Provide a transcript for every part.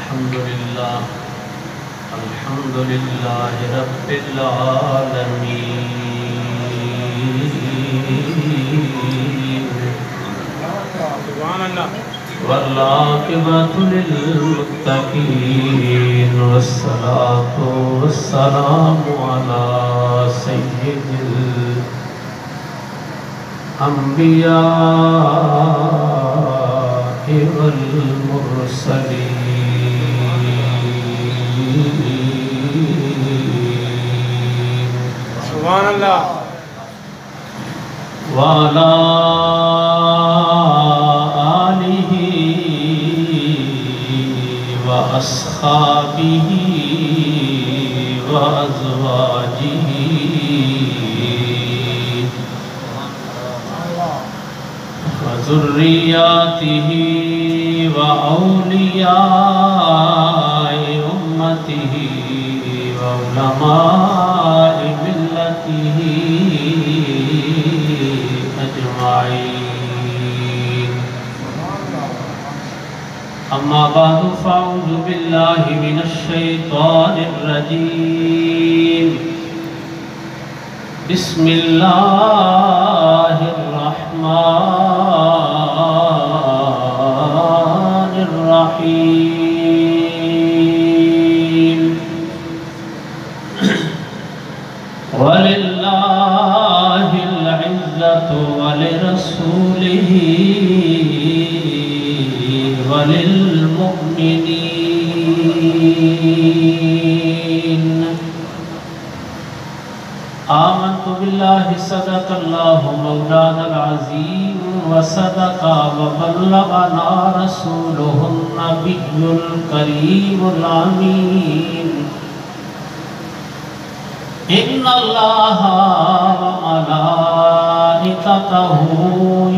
الحمد لله رب العالمين والعاقبة للمتقين والصلاة والسلام على سيد الأنبياء والمرسلين سبحان اللہ وعلى آله وأصحابه وأزواجه وذرياته وأولياء أمته وعلماء ملته أجمعين أما بعد فأعوذ بالله من الشيطان الرجيم بسم الله الرحمن الرحيم ولله العزة ولرسوله وللمؤمنين آمنت بالله صدق الله مولانا العظيم وصدق وبلغنا رسوله النبي الكريم الأمين إن الله وملائكته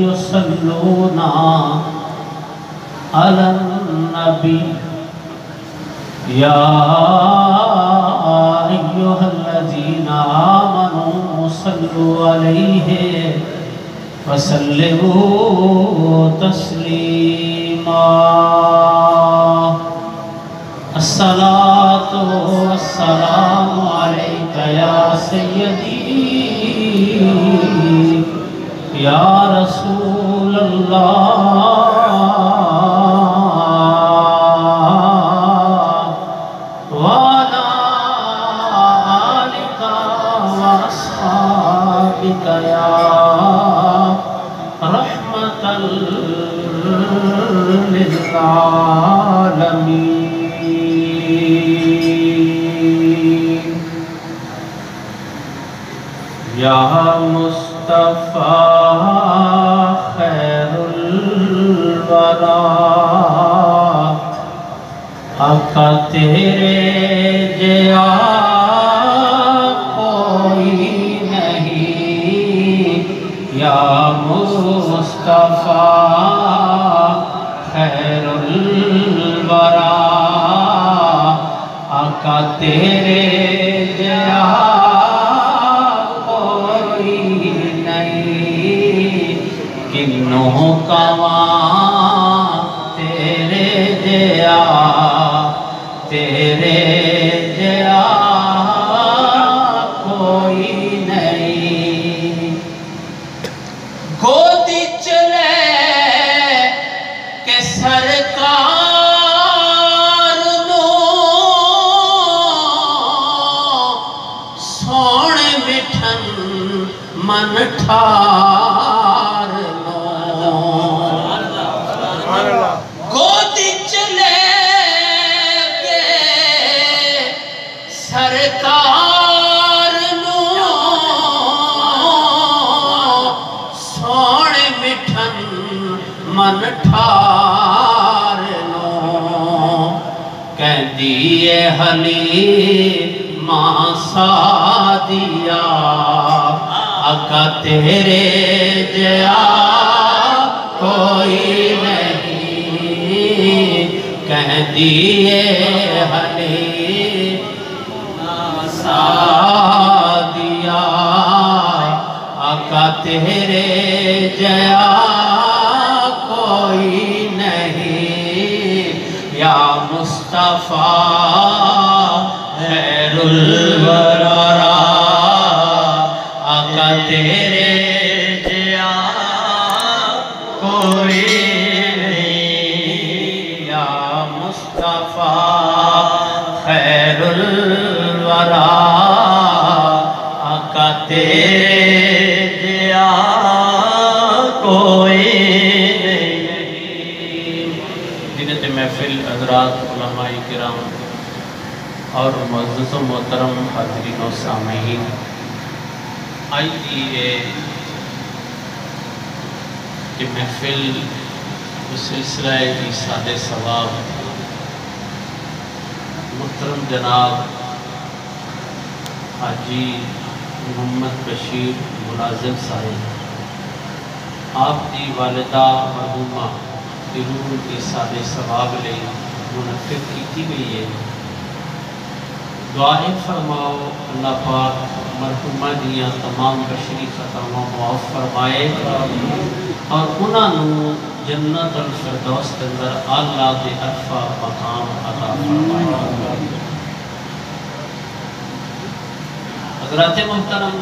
يصلون على النبي يا أيها الذين آمنوا صلوا عليه وسلموا تسليما الصلاة والسلام عليك يا سيدي يا رسول الله وعلى آلك وأصحابك يا رحمة للعالمين یا مصطفیٰ خیر الورا آقا تیرے جیا کوئی نہیں یا مصطفیٰ خیر الورا آقا تیرے جیا کنوں کواں تیرے جیا کوئی نہیں گودی چلے کہ سرکار نو سونے مٹھن من ٹھار گودی چلے کے سرکار نو سونے مٹھن من ٹھار نو کہندی اے حلیمہ سعدیہ آقا تیرے جیا کوئی نہیں کہندی اے حلیمہ سعدیہ آقا تیرے جیا کوئی نہیں یا مصطفیٰ خیر الورا آقا تیرے جیا کوئی نہیں یا مصطفیٰ خیر الورا آقا تیرے جیا کوئی نہیں۔ زینت محفل حضرات علماء کرام اور معزز و محترم حاضرین و سامعین، آئیے کہ محفل سلسلہ ایصال ثواب محترم جناب حاجی محمد بشیر ملازم صاحب آپ کی والدہ مرحومہ کی روح ایصال ثواب لئی منعقد کی گئی ہے۔ دعائیں فرماؤ اللہ پاک مرحومہ دیاں تمام بشری خطاواں معاف فرمائے اور انہاں نو جنت الفردوس کے اندر اعلیٰ دے عرفہ مقام عطا فرمائے۔ حضرات محترم،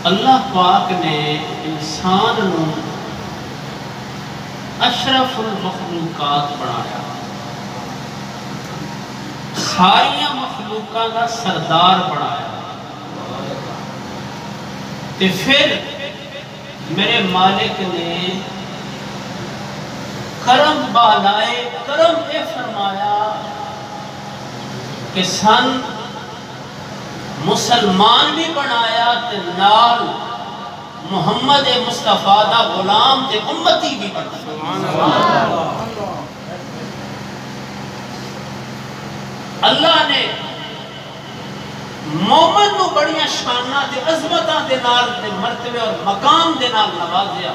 اللہ پاک نے انسان نو اشرف المخلوقات بنایا، ساریاں مخلوقات کا سردار بنایا، تے پھر میرے مالک نے کرم بالائے کرم اے فرمایا کہ سن مسلمان بھی بنایا تے نال محمد مصطفیٰ دا غلام تے امتی بھی بنایا۔ اللہ نے مومن نو بڑیاں شانہ دے عظمتاں دے نال دے مرتبے اور مقام دے نال نوازیا۔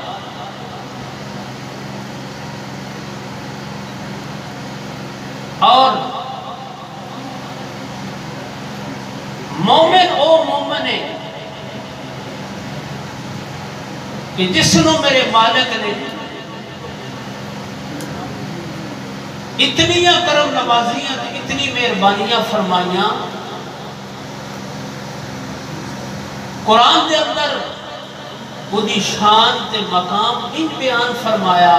اور مومن او مومن ہے کہ جس نو میرے مالک نے اتنی کرم نوازیاں اتنی مہربانیاں فرمائیاں، قرآن دے اندر خودی شان تے مقام ان بیان فرمایا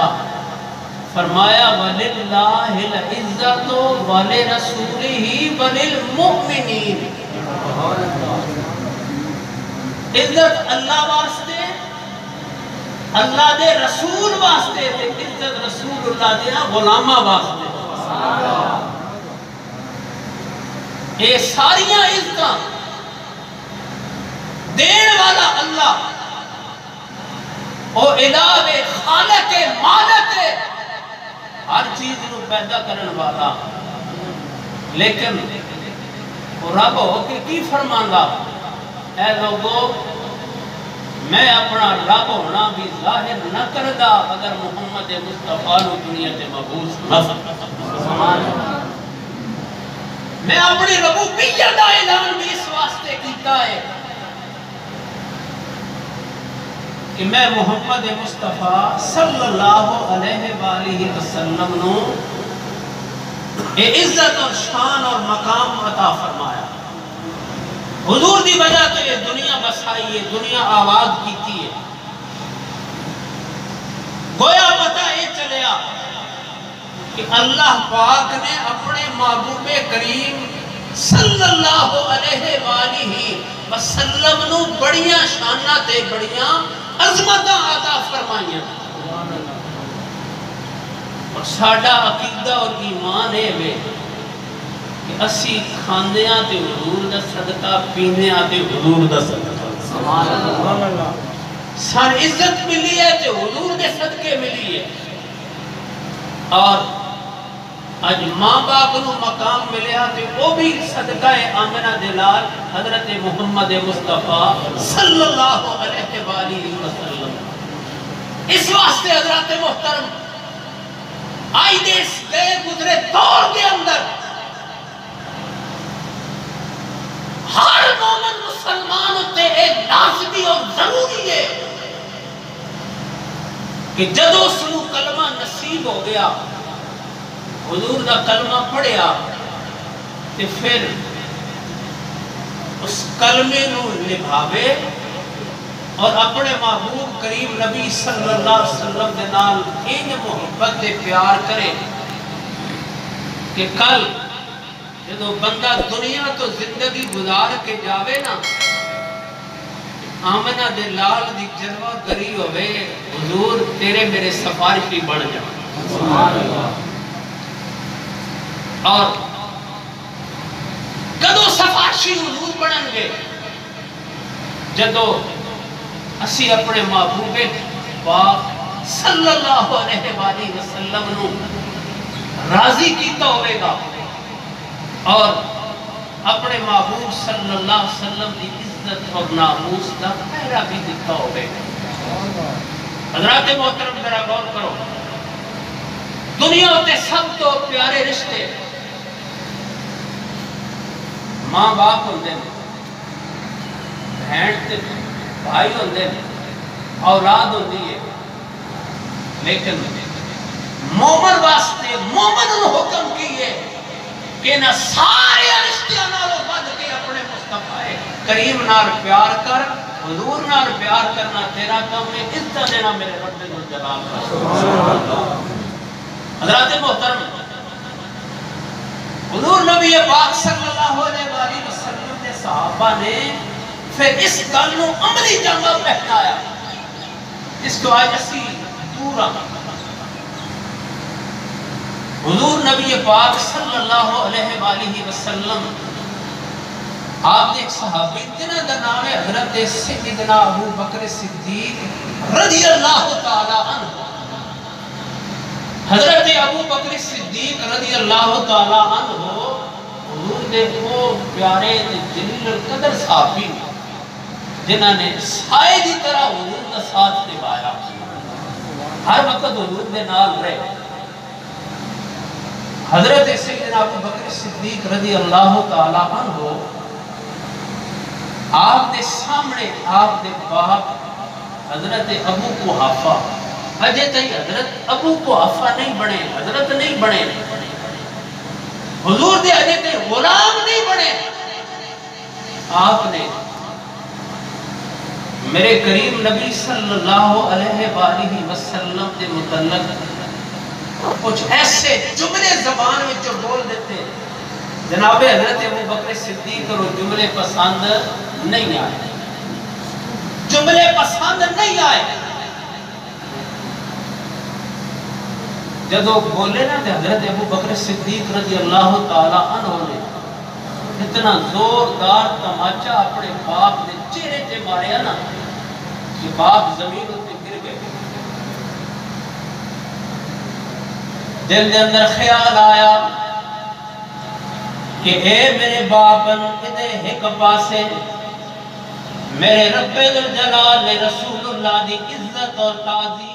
وَلِلَّهِ الْعِزَّةُ وَلِرَسُولِهِ وَلِلْمُؤْمِنِينَ۔ عزت اللہ واسطے، اللہ دے رسول واسطے، تے عزت رسول اللہ دے غلامہ واسطے۔ اے ساریاں عزتاں دین والا اللہ، او الہ خالق مالک ہر چیز نو پیدا کرن والا، لیکن وہ رب ہو کے کی فرماندا، اے لوگو میں اپنا رب ہونا بھی ظاہر نہ کردہ اگر محمد مصطفیٰ نو دنیا تے مبعوث نہ فرمایا۔ میں اپنی ربوبیت دا اعلان بھی اس واسطے کیتا ہے کہ میں محمد مصطفیٰ صلی اللہ علیہ وآلہ وسلم نو اے عزت اور شان اور مقام عطا فرمایا۔ حضور دی وجہ تو یہ دنیا بسائی ہے، دنیا آواز کیتی ہے۔ گویا پتہ یہ چلیا کہ اللہ پاک نے اپنے محبوب کریم صلی اللہ علیہ وآلہ وسلم نو بڑیاں شانہ تے بڑیاں عظمتاں عطا فرمائیاں۔ اور ساڈا عقیدہ اور ایمان ہے کہ اسی کھاندیاں تے حضور دا صدقہ، پیندیاں تے حضور دا صدقہ۔ سار عزت ملی ہے تے حضور دے صدقے ملی ہے۔ اور آج ماں باپ نو مقام ملیا تے وہ بھی صدقہ آمنہ دلال حضرت محمد مصطفیٰ صلی اللہ علیہ وآلہ وسلم۔ اس واسطے حضرت محترم آئی دیس گئے گزرے دور کے اندر ہر مومن مسلمان ہوتے ایک لازمی اور ضروری ہے کہ جدو سنو کلمہ نصیب ہو گیا حضور دا کلمہ پڑھیا تے پھر اس کلمے نو نبھاوے اور اپنے محبوب کریم نبی صلی اللہ علیہ وسلم دے نال ان محبت دے پیار کرے کہ کل جدو بندہ دنیا تو زندگی گزار کے جاوے نا آمنہ دے لال دی جلوہ گری ہوئے حضور تیرے میرے سفارشی بڑھ جائے اور کدو سفارشی حضور بڑھن گے جدو اسی اپنے محبوب پاک صلی اللہ علیہ وآلہ وسلم نو راضی کیتا ہوئے گا اور اپنے محبوب صلی اللہ علیہ وسلم کی عزت اور ناموس کا پہرا بھی دکھا ہوئے گا حضرات محترم ذرا غور کرو دنیا ہوتے سب تو پیارے رشتے ماں باپ ہوندے ہیں بہن تے بھائی ہوندے ہیں اولاد ہوندی ہے لیکن مومن واسطے مومن نے حکم کیے کہ نہ سارے رشتیاں نالوں بد کے اپنے مصطفی کریم نال پیار کر حضور نال پیار کرنا تیرا کام ہے عزت دینا میرے رب الجلال کا حضرات محترم حضور نبی پاک صلی اللہ علیہ وآلہ وسلم نے صحابہ نے پھر اس گل نو عملی جامہ پہنایا اس کو آج اسی پورا حضور نبی پاک صلی اللہ علیہ وآلہ وسلم آپ نے ایک صحابی جنہ دا نام ہے حضرت سیدنا ابو بکر صدیق رضی اللہ تعالی عنہ حضرت ابو بکر صدیق رضی اللہ تعالی عنہ حضور نے وہ پیارے جلیل القدر صحابی جنہ نے سائے دی طرح حضور کا ساتھ نبھایا ہر وقت حضور نے نال رہے حضرت سیدنا ابو بکر صدیق رضی اللہ تعالی عنہ آپ دے سامنے آپ دے باپ حضرت ابو قحافہ اجے تھی حضرت ابو قحافہ نہیں بنے حضرت نہیں بنے حضور دے اجے تھی غلام نہیں بنے آپ نے میرے کریم نبی صلی اللہ علیہ وآلہ وسلم دے متعلق کچھ ایسے جملے زبان میں جو بول دیتے جناب حضرت ابو بکر صدیق اور جملے پسند نہیں آئے جملے پسند نہیں آئے جدو بولے نا حضرت ابو بکر صدیق رضی اللہ تعالی عنہ نے اتنا زوردار تماچا اپنے باپ نے چہرے تے ماریا نا کہ باپ زمین تے گر گئے دل دے اندر خیال آیا کہ اے میرے باپن ادھے ایک پاسے میرے رب الجلال نے رسول اللہ دی عزت اور تعظیم